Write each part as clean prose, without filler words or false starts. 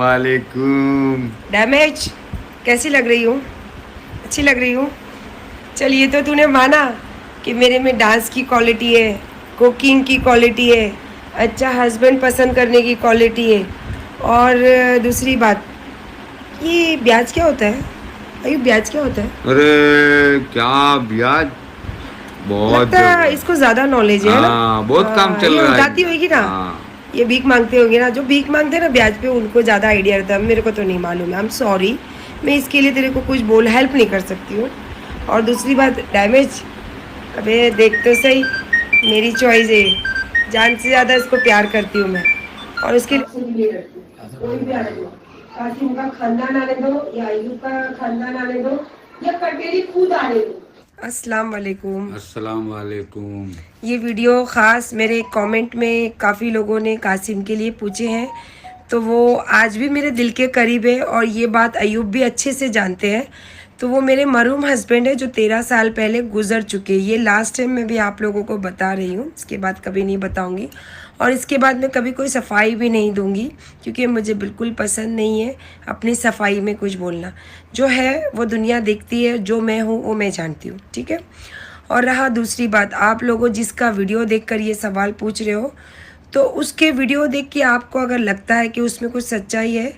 वालेकुम। डैमेज कैसी लग रही हूँ? अच्छी लग रही हूँ? चलिए, तो तूने माना कि मेरे में डांस की क्वालिटी है, कुकिंग की क्वालिटी है, अच्छा हस्बैंड पसंद करने की क्वालिटी है। और दूसरी बात, ये ब्याज क्या होता है? अरे ब्याज क्या होता है? अरे क्या ब्याज, बहुत लगता है जबरदस्त। इसको ज़्यादा नॉलेज है ना। हाँ, बहुत काम चल ये रहा है उठाती इनका। होगी ना, हाँ। ये भीख मांगते होंगे ना, जो भीख मांगते हैं ना ब्याज पे, उनको ज़्यादा आइडिया रहता है। मेरे को तो नहीं मालूम है, आई एम सॉरी। मैं इसके लिए तेरे को कुछ हेल्प नहीं कर सकती हूँ। और दूसरी बात, डैमेज, अबे देख तो सही, मेरी चॉइस है, जान से ज़्यादा इसको प्यार करती हूँ मैं। और उसके लिए कोई भी आने दो, कासिम का खानदान आने दो या अयूब का खानदान आने दो या कटेरी खुद आने दो। अस्सलाम वालेकुम। अस्सलाम वालेकुम। ये वीडियो ख़ास मेरे कमेंट में काफ़ी लोगों ने कासिम के लिए पूछे हैं, तो वो आज भी मेरे दिल के करीब है। और ये बात अयूब भी अच्छे से जानते हैं। तो वो मेरे मरहूम हस्बैंड है जो 13 साल पहले गुजर चुके। ये लास्ट टाइम मैं भी आप लोगों को बता रही हूँ, इसके बाद कभी नहीं बताऊँगी। और इसके बाद मैं कभी कोई सफाई भी नहीं दूँगी, क्योंकि मुझे बिल्कुल पसंद नहीं है अपनी सफाई में कुछ बोलना। जो है वो दुनिया देखती है, जो मैं हूँ वो मैं जानती हूँ, ठीक है। और रहा दूसरी बात, आप लोगों जिसका वीडियो देखकर ये सवाल पूछ रहे हो, तो उसके वीडियो देख के आपको अगर लगता है कि उसमें कुछ सच्चाई है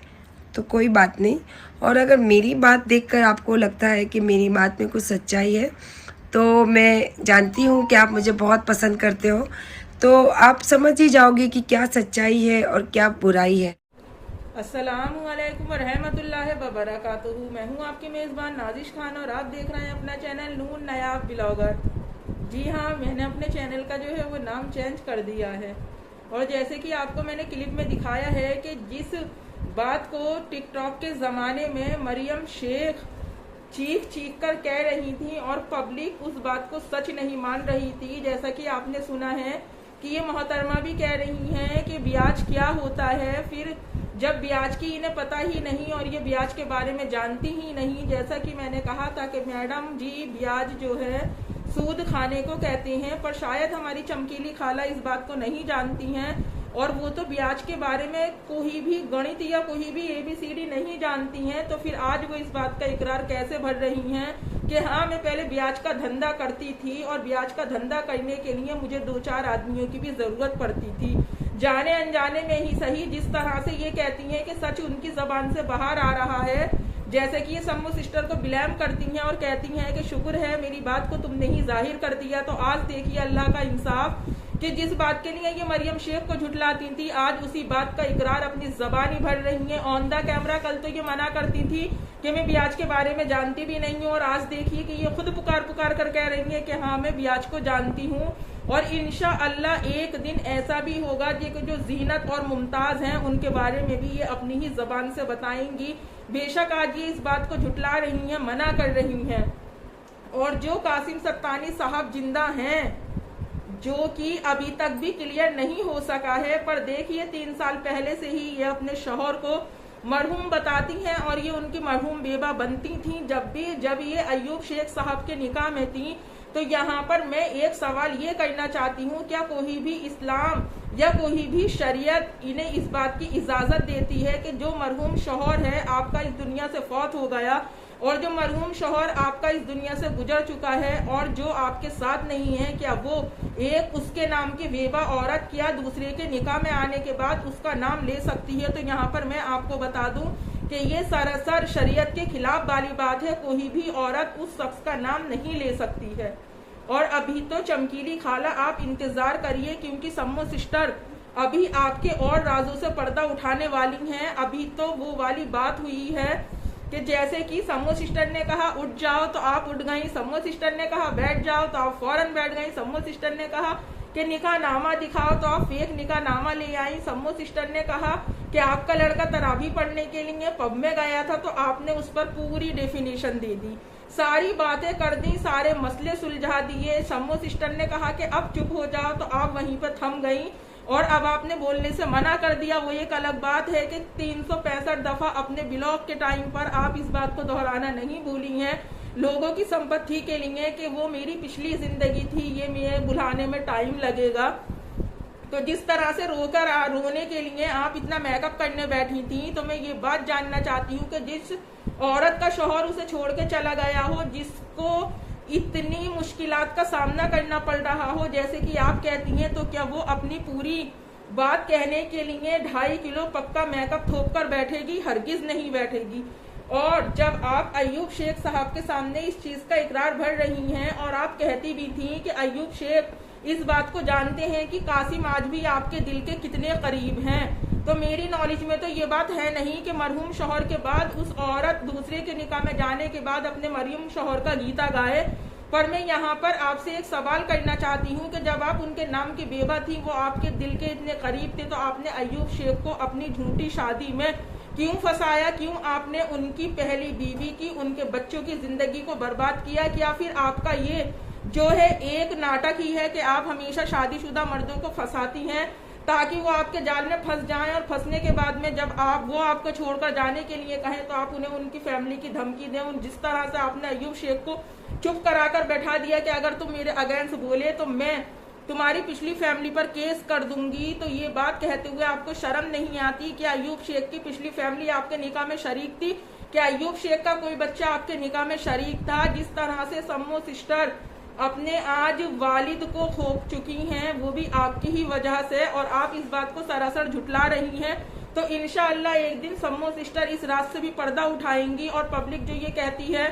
तो कोई बात नहीं। और अगर मेरी बात देखकर आपको लगता है कि मेरी बात में कुछ सच्चाई है, तो मैं जानती हूँ कि आप मुझे बहुत पसंद करते हो, तो आप समझ ही जाओगे कि क्या सच्चाई है और क्या बुराई है। अस्सलामु अलैकुम व रहमतुल्लाहि व बरकातुहू। मैं हूँ आपके मेज़बान नाजिश खान और आप देख रहे हैं अपना चैनल नून नायाब ब्लॉगर। जी हाँ, मैंने अपने चैनल का जो है वो नाम चेंज कर दिया है। और जैसे कि आपको मैंने क्लिप में दिखाया है कि जिस बात को टिकटॉक के ज़माने में मरियम शेख चीख चीख कर कह रही थी और पब्लिक उस बात को सच नहीं मान रही थी, जैसा कि आपने सुना है कि ये मोहतरमा भी कह रही हैं कि ब्याज क्या होता है, फिर जब ब्याज की इन्हें पता ही नहीं और ये ब्याज के बारे में जानती ही नहीं। जैसा कि मैंने कहा था कि मैडम जी, ब्याज जो है सूद खाने को कहते हैं, पर शायद हमारी चमकीली खाला इस बात को नहीं जानती हैं। और वो तो ब्याज के बारे में कोई भी गणित या कोई भी ABCD नहीं जानती हैं, तो फिर आज वो इस बात का इकरार कैसे भर रही हैं कि हाँ, मैं पहले ब्याज का धंधा करती थी और ब्याज का धंधा करने के लिए मुझे 2-4 आदमियों की भी जरूरत पड़ती थी। जाने अनजाने में ही सही, जिस तरह से ये कहती हैं कि सच उनकी जबान से बाहर आ रहा है, जैसे कि ये सम्मू सिस्टर को ब्लेम करती हैं और कहती हैं कि शुक्र है मेरी बात को तुमने ही जाहिर कर दिया। तो आज देखिए अल्लाह का इंसाफ कि जिस बात के लिए ये मरियम शेख को झुठलाती थी, आज उसी बात का इकरार अपनी जबानी भर रही है ऑन द कैमरा। कल तो ये मना करती थी कि मैं ब्याज के बारे में जानती भी नहीं हूँ, और आज देखिए कि ये खुद पुकार कर कह रही है कि हाँ, मैं ब्याज को जानती हूँ। और इंशाअल्लाह एक दिन ऐसा भी होगा जो जीनत और मुमताज हैं उनके बारे में भी ये अपनी ही जबान से बताएंगी। बेशक आज ये इस बात को झुठला रही हैं, मना कर रही हैं। और जो कासिम सत्तानी साहब जिंदा हैं, जो कि अभी तक भी क्लियर नहीं हो सका है, पर देखिए 3 साल पहले से ही ये अपने शौहर को मरहूम बताती हैं और ये उनकी मरहूम बेबा बनती थी जब ये अयूब शेख साहब के निकाह में थी। तो यहाँ पर मैं एक सवाल ये करना चाहती हूँ, क्या कोई भी इस्लाम या कोई भी शरीयत इन्हें इस बात की इजाज़त देती है कि जो मरहूम शौहर है आपका इस दुनिया से फौत हो गया, और जो मरहूम शौहर आपका इस दुनिया से गुजर चुका है और जो आपके साथ नहीं है, क्या वो एक उसके नाम की बेवा औरत क्या दूसरे के निकाह में आने के बाद उसका नाम ले सकती है? तो यहाँ पर मैं आपको बता दूं कि ये सरासर शरीयत के खिलाफ वाली बात है। कोई भी औरत उस शख्स का नाम नहीं ले सकती है। और अभी तो चमकीली खाला आप इंतजार करिए, क्योंकि सम्मो सिस्टर अभी आपके और राजों से पर्दा उठाने वाली हैं। अभी तो वो वाली बात हुई है कि जैसे कि सम्मो सिस्टर ने कहा उठ जाओ तो आप उठ गई, सम्मो सिस्टर ने कहा बैठ जाओ तो आप फौरन बैठ गई, सम्मो सिस्टर ने कहा कि निकाह नामा दिखाओ तो आप फेक निकाह नामा ले आई, सम्मो सिस्टर ने कहा कि आपका लड़का तरावी पढ़ने के लिए पब में गया था तो आपने उस पर पूरी डेफिनेशन दे दी, सारी बातें कर दी, सारे मसले सुलझा दिए। सम्मो सिस्टर ने कहा कि अब चुप हो जाओ तो आप वहीं पर थम गई और अब आपने बोलने से मना कर दिया। वो एक अलग बात है कि 365 दफा अपने ब्लॉग के टाइम पर आप इस बात को दोहराना नहीं भूली हैं लोगों की संपत्ति के लिए कि वो मेरी पिछली जिंदगी थी, ये मुझे भुलाने में टाइम लगेगा। तो जिस तरह से रोने के लिए आप इतना मेकअप करने बैठी थी, तो मैं ये बात जानना चाहती हूँ कि जिस औरत का शौहर उसे छोड़ के चला गया हो, जिसको इतनी मुश्किलात का सामना करना पड़ रहा हो जैसे कि आप कहती हैं, तो क्या वो अपनी पूरी बात कहने के लिए 2.5 किलो पक्का मेकअप थोप कर बैठेगी? हरगिज नहीं बैठेगी। और जब आप अय्यूब शेख साहब के सामने इस चीज का इकरार भर रही हैं और आप कहती भी थी कि अय्यूब शेख इस बात को जानते हैं कि कासिम आज भी आपके दिल के कितने करीब हैं, तो मेरी नॉलेज में तो ये बात है नहीं कि मरहूम शौहर के बाद उस औरत दूसरे के निकाह में जाने के बाद अपने मरहूम शौहर का गीता गाए। पर मैं यहाँ पर आपसे एक सवाल करना चाहती हूँ कि जब आप उनके नाम की बेवा थी, वो आपके दिल के इतने करीब थे, तो आपने अय्यूब शेख को अपनी झूठी शादी में क्यों फंसाया? क्यों आपने उनकी पहली बीवी की, उनके बच्चों की जिंदगी को बर्बाद किया? क्या फिर आपका ये जो है एक नाटक ही है कि आप हमेशा शादीशुदा मर्दों को फंसाती हैं ताकि वो आपके जाल में फंस जाएं, और फंसने के बाद में जब वो आपको छोड़कर जाने के लिए कहें तो आप उन्हें उनकी फैमिली की धमकी दें। जिस तरह से आपने अय्यूब शेख को चुप कराकर बैठा दिया कि अगर तुम मेरे अगेंस्ट बोले तो मैं तुम्हारी पिछली फैमिली पर केस कर दूंगी, तो ये बात कहते हुए आपको शर्म नहीं आती? क्या अय्यूब शेख की पिछली फैमिली आपके निकाह में शरीक थी? क्या अय्यूब शेख का कोई बच्चा आपके निकाह में शरीक था? जिस तरह से सम्मो सिस्टर अपने आज वालिद को खो चुकी हैं, वो भी आपकी ही वजह से, और आप इस बात को सरासर झुटला रही हैं। तो इंशाअल्लाह एक दिन सम्मो सिस्टर इस रात से भी पर्दा उठाएंगी और पब्लिक जो ये कहती है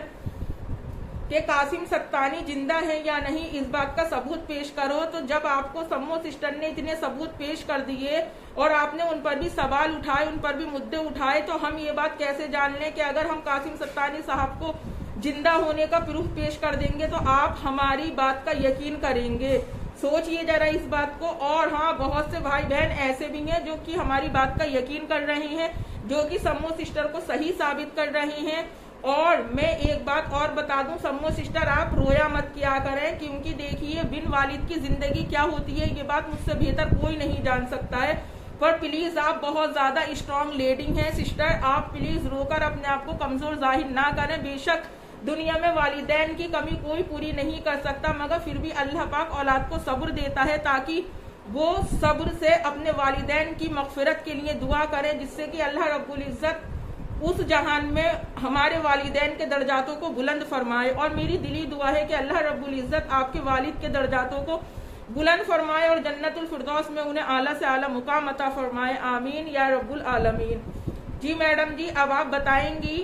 कि कासिम सत्तानी जिंदा है या नहीं, इस बात का सबूत पेश करो। तो जब आपको सम्मो सिस्टर ने इतने सबूत पेश कर दिए और आपने उन पर भी सवाल उठाए, उन पर भी मुद्दे उठाए, तो हम ये बात कैसे जान लें कि अगर हम कासिम सत्तानी साहब को जिंदा होने का प्रूफ पेश कर देंगे तो आप हमारी बात का यकीन करेंगे? सोचिए जरा इस बात को। और हाँ, बहुत से भाई बहन ऐसे भी हैं जो कि हमारी बात का यकीन कर रहे हैं, जो कि सम्मो सिस्टर को सही साबित कर रहे हैं। और मैं एक बात और बता दूं, सम्मो सिस्टर आप रोया मत किया करें, क्योंकि देखिए बिन वालिद की जिंदगी क्या होती है ये बात मुझसे बेहतर कोई नहीं जान सकता है। पर प्लीज आप बहुत ज्यादा स्ट्रांग लेडी हैं सिस्टर, आप प्लीज रोकर अपने आप को कमजोर जाहिर ना करें। बेशक दुनिया में वालिदैन की कमी कोई पूरी नहीं कर सकता, मगर फिर भी अल्लाह पाक औलाद को सब्र देता है ताकि वो सब्र से अपने वालिदैन की मगफिरत के लिए दुआ करें, जिससे कि अल्लाह रब्बुल इज्जत उस जहान में हमारे वालिदैन के दर्जातों को बुलंद फरमाए। और मेरी दिली दुआ है कि अल्लाह रब्बुल इज्जत आपके वालिद के दर्जातों को बुलंद फरमाए और जन्नतुल फिरदौस में उन्हें आला से आला मुकाम अता फरमाए, आमीन या रब्बुल आलमीन। जी मैडम जी, अब आप बताएंगी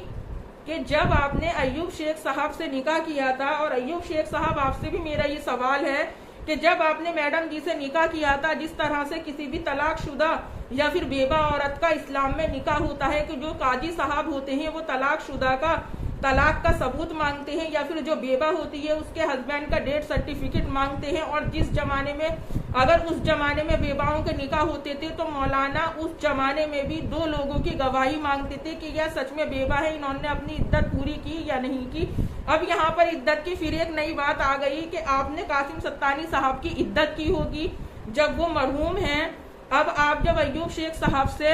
कि जब आपने अय्यूब शेख साहब से निकाह किया था, और अय्यूब शेख साहब आपसे भी मेरा ये सवाल है कि जब आपने मैडम जी से निकाह किया था, जिस तरह से किसी भी तलाकशुदा या फिर बेवा औरत का इस्लाम में निकाह होता है कि जो काजी साहब होते हैं वो तलाकशुदा का तलाक का सबूत मांगते हैं, या फिर जो बेवा होती है उसके हस्बैंड का डेथ सर्टिफिकेट मांगते हैं। और जिस जमाने में, अगर उस जमाने में बेवाओं के निकाह होते थे तो मौलाना उस जमाने में भी 2 लोगों की गवाही मांगते थे कि यह सच में बेवा है, इन्होंने अपनी इद्दत पूरी की या नहीं की। अब यहाँ पर इद्दत की फिर एक नई बात आ गई कि आपने कासिम सत्तानी साहब की इद्दत की होगी जब वो मरहूम हैं। अब आप जब अय्यूब शेख साहब से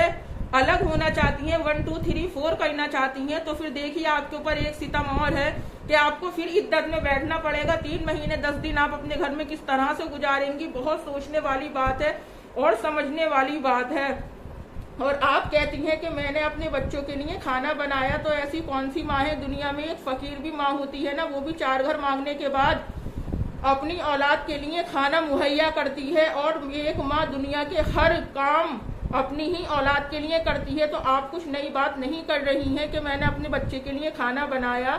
अलग होना चाहती हैं, 1 2 3 4 करना चाहती हैं, तो फिर देखिए आपके ऊपर एक सितम और है कि आपको फिर इद्दत में बैठना पड़ेगा। 3 महीने 10 दिन आप अपने घर में किस तरह से गुजारेंगी? बहुत सोचने वाली बात है और समझने वाली बात है। और आप कहती हैं कि मैंने अपने बच्चों के लिए खाना बनाया, तो ऐसी कौन सी माँ है दुनिया में? एक फकीर भी माँ होती है ना, वो भी 4 घर मांगने के बाद अपनी औलाद के लिए खाना मुहैया करती है, और एक माँ दुनिया के हर काम अपनी ही औलाद के लिए करती है। तो आप कुछ नई बात नहीं कर रही हैं कि मैंने अपने बच्चे के लिए खाना बनाया।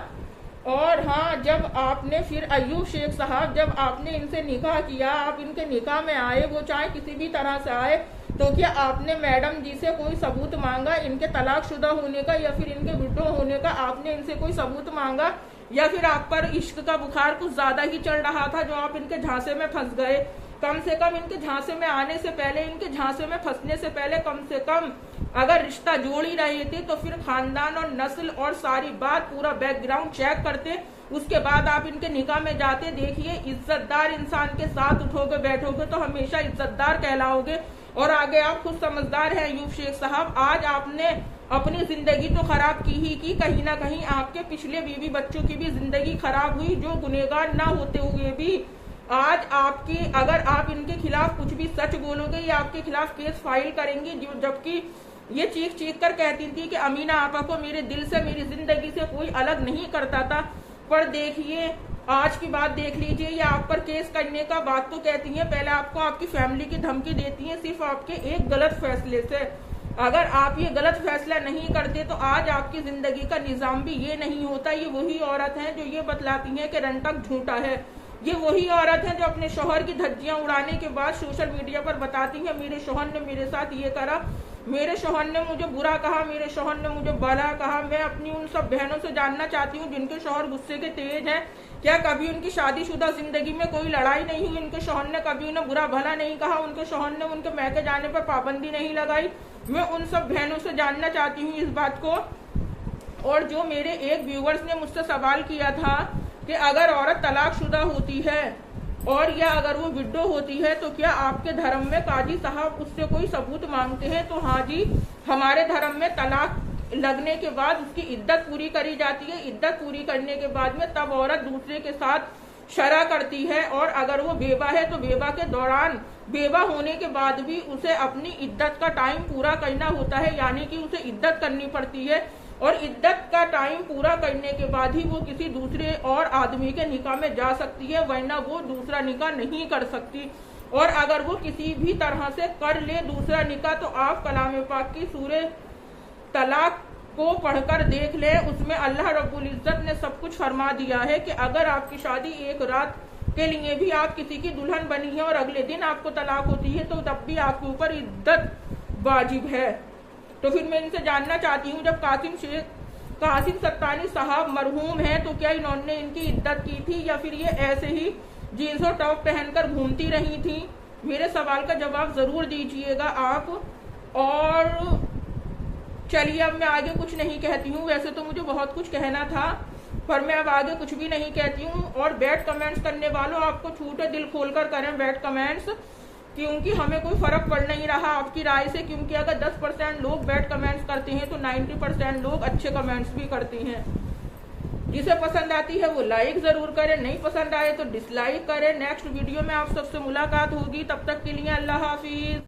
और हाँ, जब आपने फिर अय्यूब शेख साहब, जब आपने इनसे निकाह किया, आप इनके निकाह में आए, वो चाहे किसी भी तरह से आए, तो क्या आपने मैडम जी से कोई सबूत मांगा इनके तलाकशुदा होने का या फिर इनके विडो होने का? आपने इनसे कोई सबूत मांगा, या फिर आप पर इश्क का बुखार कुछ ज्यादा ही चल रहा था जो आप इनके झांसे में फंस गए? कम से कम इनके झांसे में आने से पहले, इनके झांसे में फंसने से पहले, कम से कम अगर रिश्ता जोड़ ही रहे थे तो फिर खानदान और नस्ल और सारी बात, पूरा बैकग्राउंड चेक करते, उसके बाद आप इनके निकाह में जाते। देखिए, इज्जतदार इंसान के साथ उठोगे बैठोगे तो हमेशा इज्जतदार कहलाओगे। और आगे आप खुद समझदार हैं अय्यूब शेख साहब, आज आपने अपनी जिंदगी तो खराब की ही की, कहीं ना कहीं आपके पिछले बीवी बच्चों की भी जिंदगी खराब हुई, जो गुनहगार ना होते हुए भी आज आपकी, अगर आप इनके खिलाफ कुछ भी सच बोलोगे, ये आपके खिलाफ केस फाइल करेंगी। जबकि ये चीख चीख कर कहती थी कि अमीना आपा को मेरे दिल से, मेरी जिंदगी से कोई अलग नहीं करता था। पर देखिए, आज की बात देख लीजिए, ये आप पर केस करने का बात तो कहती हैं, पहले आपको आपकी फैमिली की धमकी देती हैं सिर्फ आपके एक गलत फैसले से। अगर आप ये गलत फैसला नहीं करते तो आज आपकी जिंदगी का निजाम भी ये नहीं होता। ये वही औरत हैं जो ये बतलाती हैं कि रंटक झूठा है। ये वही औरत है जो अपने शौहर की धज्जियां उड़ाने के बाद सोशल मीडिया पर बताती है मेरे शौहर ने मेरे साथ ये करा, मेरे शौहर ने मुझे बुरा कहा, मेरे शौहर ने मुझे भला कहा। मैं अपनी उन सब बहनों से जानना चाहती हूँ जिनके शौहर गुस्से के तेज हैं, क्या कभी उनकी शादीशुदा जिंदगी में कोई लड़ाई नहीं हुई? उनके शौहर ने कभी उन्हें बुरा भला नहीं कहा? उनके शौहर ने उनके मैके जाने पर पाबंदी नहीं लगाई? मैं उन सब बहनों से जानना चाहती हूँ इस बात को। और जो मेरे एक व्यूवर्स ने मुझसे सवाल किया था कि अगर औरत तलाकशुदा होती है और या अगर वो विडो होती है तो क्या आपके धर्म में काजी साहब उससे कोई सबूत मांगते हैं? तो हाँ जी, हमारे धर्म में तलाक लगने के बाद उसकी इद्दत पूरी करी जाती है। इद्दत पूरी करने के बाद में तब औरत दूसरे के साथ शरा करती है। और अगर वो बेवा है तो बेवा के दौरान, बेवा होने के बाद भी उसे अपनी इद्दत का टाइम पूरा करना होता है, यानी कि उसे इद्दत करनी पड़ती है। और इद्दत का टाइम पूरा करने के बाद ही वो किसी दूसरे और आदमी के निकाह में जा सकती है, वरना वो दूसरा निकाह नहीं कर सकती। और अगर वो किसी भी तरह से कर ले दूसरा निकाह तो आप कलाम पाक की सूरे तलाक को पढ़कर देख ले, उसमें अल्लाह रब्बुल इज्जत ने सब कुछ फरमा दिया है कि अगर आपकी शादी एक रात के लिए भी आप किसी की दुल्हन बनी है और अगले दिन आपको तलाक होती है तो तब भी आपके ऊपर इद्दत वाजिब है। तो फिर मैं इनसे जानना चाहती हूँ, जब कासिम सत्तानी साहब मरहूम हैं तो क्या इन्होंने इनकी इद्दत की थी या फिर ये ऐसे ही जीन्स और टॉप पहनकर घूमती रही थी? मेरे सवाल का जवाब जरूर दीजिएगा आप। और चलिए, अब मैं आगे कुछ नहीं कहती हूँ। वैसे तो मुझे बहुत कुछ कहना था पर मैं अब आगे कुछ भी नहीं कहती हूँ। और बैड कमेंट्स करने वालों, आपको छूट है, दिल खोलकर करें बैड कमेंट्स, क्योंकि हमें कोई फर्क पड़ नहीं रहा आपकी राय से। क्योंकि अगर 10% लोग बैड कमेंट्स करते हैं तो 90% लोग अच्छे कमेंट्स भी करते हैं। जिसे पसंद आती है वो लाइक जरूर करें, नहीं पसंद आए तो डिसलाइक करें। नेक्स्ट वीडियो में आप सबसे मुलाकात होगी, तब तक के लिए अल्लाह हाफिज।